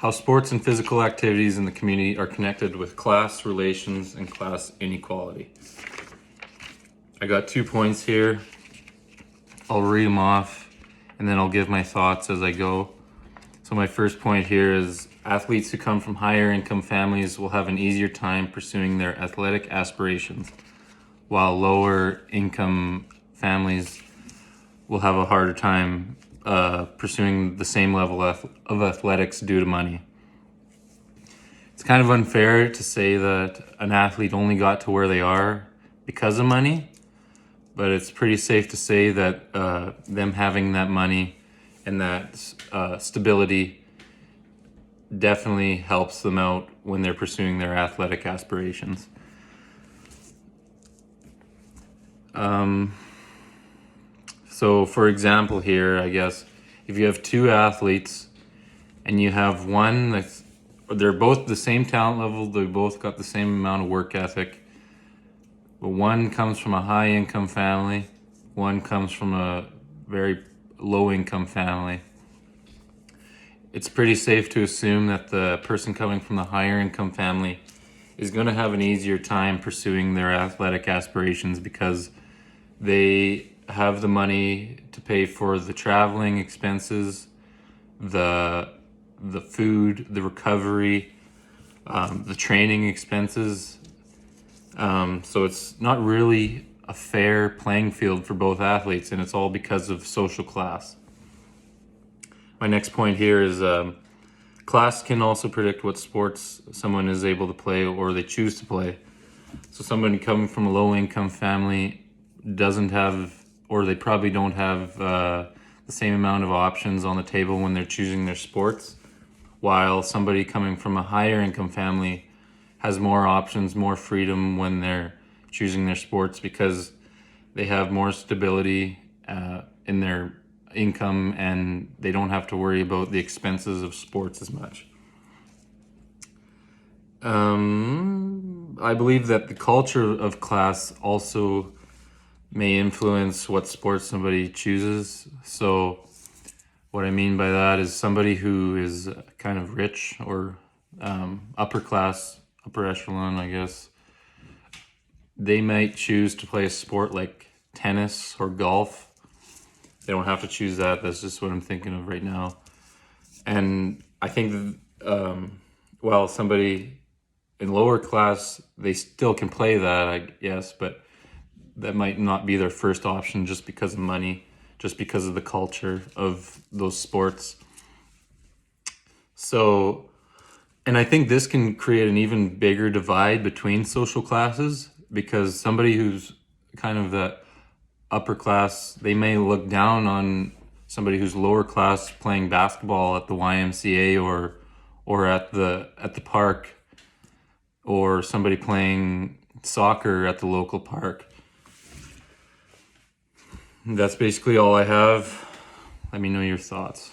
how sports and physical activities in the community are connected with class relations and class inequality. I got 2 points here. I'll read them off and then I'll give my thoughts as I go. So my first point here is athletes who come from higher income families will have an easier time pursuing their athletic aspirations, while lower income families will have a harder time pursuing the same level of athletics due to money. It's kind of unfair to say that an athlete only got to where they are because of money, but it's pretty safe to say that them having that money and that stability definitely helps them out when they're pursuing their athletic aspirations. So for example here, I guess, if you have two athletes and you have one they're both the same talent level, they both got the same amount of work ethic, but one comes from a high income family, one comes from a very low income family. It's pretty safe to assume that the person coming from the higher income family is going to have an easier time pursuing their athletic aspirations because they have the money to pay for the traveling expenses, the food, the recovery, the training expenses. So it's not really a fair playing field for both athletes, and it's all because of social class. My next point here is class can also predict what sports someone is able to play or they choose to play. So somebody coming from a low income family doesn't have, or they probably don't have the same amount of options on the table when they're choosing their sports, while somebody coming from a higher income family has more options, more freedom when they're choosing their sports because they have more stability in their income and they don't have to worry about the expenses of sports as much. I believe that the culture of class also may influence what sports somebody chooses. So what I mean by that is somebody who is kind of rich or upper class, upper echelon, I guess, they might choose to play a sport like tennis or golf. They don't have to choose that. That's just what I'm thinking of right now. And I think while somebody in lower class, they still can play that, I guess, but that might not be their first option just because of money, just because of the culture of those sports. So, and I think this can create an even bigger divide between social classes because somebody who's kind of the upper class, they may look down on somebody who's lower class playing basketball at the YMCA or at the park, or somebody playing soccer at the local park. That's basically all I have. Let me know your thoughts.